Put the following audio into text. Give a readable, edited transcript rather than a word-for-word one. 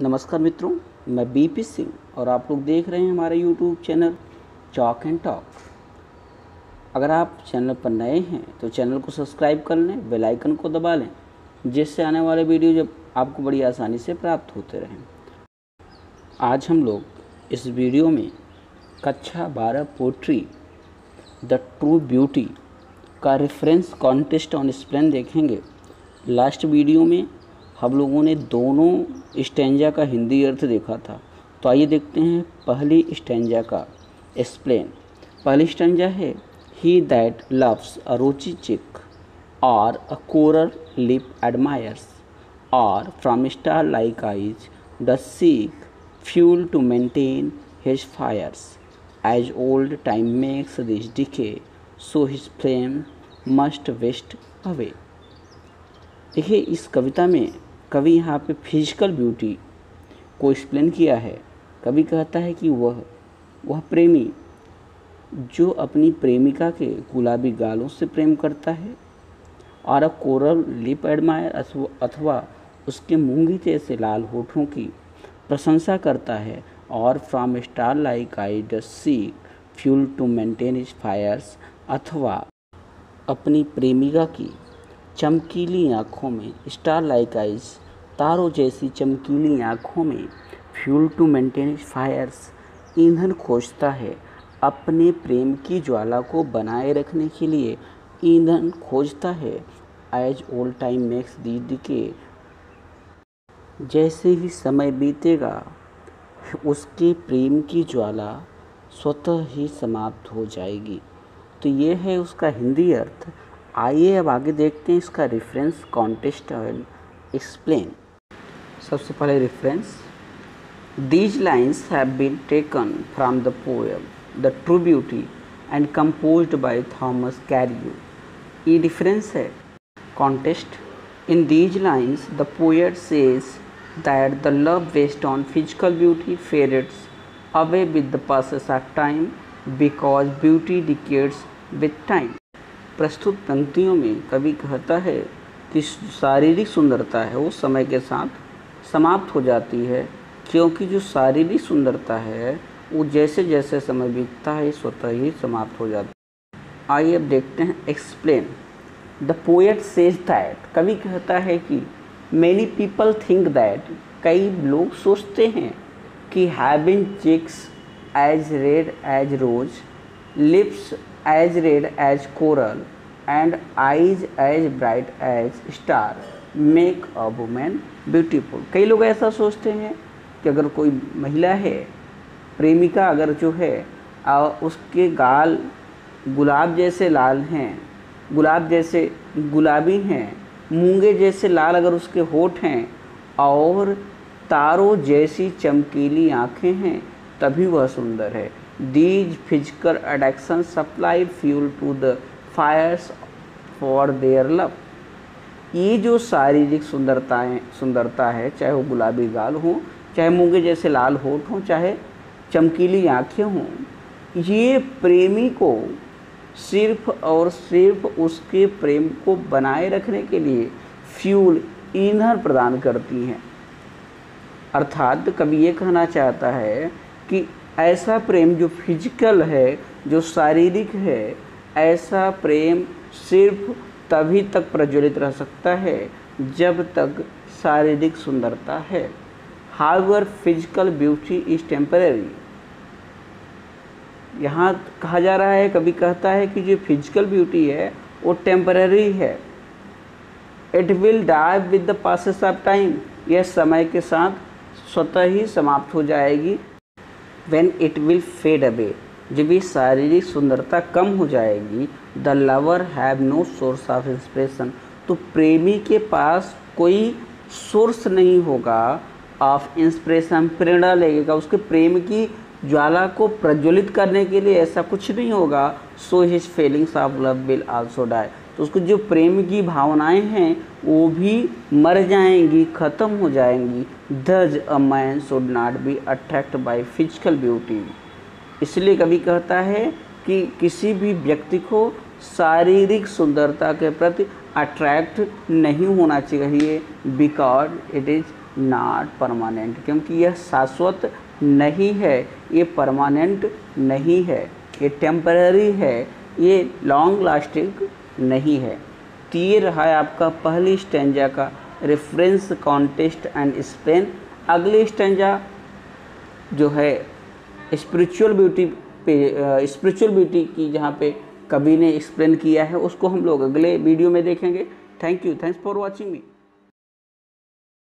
नमस्कार मित्रों, मैं बीपी सिंह और आप लोग देख रहे हैं हमारे YouTube channel chalk and talk. अगर आप चैनल पर नए हैं तो चैनल को सब्सक्राइब कर लें, बेल आइकन को दबा लें, जिससे आने वाले वीडियो जब आपको बड़ी आसानी से प्राप्त होते रहें। आज हम लोग इस वीडियो में कक्षा 12 पोट्री द ट्रू ब्यूटी का रेफरेंस कॉन्टेस्ट ऑन स्प्लेन देखेंगे। लास्ट वीडियो में हम लोगों ने दोनों स्टैंजा का हिंदी अर्थ देखा था, तो आइए देखते हैं पहली स्टैंजा का एक्सप्लेन। पहली स्टैंजा है ही that loves a rosy cheek or a coral lip admires or from star like eyes the seek fuel to maintain his fires as old time makes this decay so his flame must waste away. देखिए, इस कविता में कवि यहाँ पे physical beauty को explain किया है। कवि कहता है कि वह प्रेमी जो अपनी प्रेमिका के गुलाबी गालों से प्रेम करता है और अ कोरल लिप एडमायर अथवा उसके मूंगी जैसे लाल होठों की प्रशंसा करता है और from star like eye doth seek fuel to maintain his fires अथवा अपनी प्रेमिका की चमकीली आँखों में स्टार लाइक आइज तारों जैसी चमकीली आँखों में fuel to maintain his fires ईंधन खोजता है। अपने प्रेम की ज्वाला को बनाए रखने के लिए ईंधन खोजता है। As old time makes the decay, जैसे ही समय बीतेगा उसके प्रेम की ज्वाला स्वतः ही समाप्त हो जाएगी। तो ये है उसका हिंदी अर्थ। आइए अब आगे देखते हैं इसका रेफरेंस कॉन्टेस्ट एंड एक्सप्लेन। सबसे पहले reference, these lines have been taken from the poem the true beauty and composed by Thomas Carew. ये रेफरेंस है। Contest, in these lines the poet says that the love based on physical beauty fades away with the passes of time because beauty decades with time. प्रस्तुत पंक्तियों में कवि कहता है कि शारीरिक सुंदरता है वो समय के साथ समाप्त हो जाती है, क्योंकि जो शारीरिक सुंदरता है वो जैसे जैसे समय बीतता है स्वतः ही समाप्त हो जाती है। आइए अब देखते हैं explain. The poet says that, कवि कहता है कि मैनी पीपल थिंक दैट, कई लोग सोचते हैं कि having cheeks as red as rose, lips as red as coral and eyes as bright as star make a woman beautiful। कई लोग ऐसा सोचते हैं कि अगर कोई महिला है, प्रेमिका अगर जो है उसके गाल गुलाब जैसे लाल हैं, गुलाब जैसे गुलाबी हैं, मूंगे जैसे लाल अगर उसके होठ हैं और तारों जैसी चमकीली आँखें हैं, तभी वह सुंदर है। These physical attractions supply fuel to the fires for their love। ये जो शारीरिक सुंदरता है, चाहे वो गुलाबी गाल हो, चाहे मूंगे जैसे लाल होठ हों, चाहे चमकीली आँखें हों, ये प्रेमी को सिर्फ और सिर्फ उसके प्रेम को बनाए रखने के लिए फ्यूल, ईंधन प्रदान करती हैं। अर्थात कवि ये कहना चाहता है कि ऐसा प्रेम जो फिजिकल है, जो शारीरिक है, ऐसा प्रेम सिर्फ तभी तक प्रज्वलित रह सकता है जब तक शारीरिक सुंदरता है। However physical beauty is temporary. यहाँ कहा जा रहा है, कभी कहता है कि जो फिजिकल ब्यूटी है वो टेम्परेरी है। It will die with the passes of time, यह समय के साथ स्वतः ही समाप्त हो जाएगी। When it will fade away, जब ये शारीरिक सुंदरता कम हो जाएगी। The lover have no source of inspiration, तो प्रेमी के पास कोई सोर्स नहीं होगा ऑफ इंस्पिरेशन, प्रेरणा लगेगा उसके प्रेम की ज्वाला को प्रज्वलित करने के लिए, ऐसा कुछ नहीं होगा। So his feelings of love will also die, तो उसको जो प्रेम की भावनाएं हैं वो भी मर जाएंगी, ख़त्म हो जाएंगी। Thus a man should not be attracted by physical beauty। इसलिए कवि कहता है कि किसी भी व्यक्ति को शारीरिक सुंदरता के प्रति अट्रैक्ट नहीं होना चाहिए, because it is not permanent, क्योंकि यह शाश्वत नहीं है, ये परमानेंट नहीं है, ये टेम्पररी है, ये लॉन्ग लास्टिंग नहीं है। तो ये रहा है आपका पहली स्टेंजा का रेफरेंस कॉन्टेस्ट एंड स्पेन। अगली स्टेंजा जो है स्पिरिचुअल ब्यूटी पे, स्पिरिचुअल ब्यूटी की जहाँ पे कवि ने एक्सप्लेन किया है, उसको हम लोग अगले वीडियो में देखेंगे। Thank you, thanks for watching me.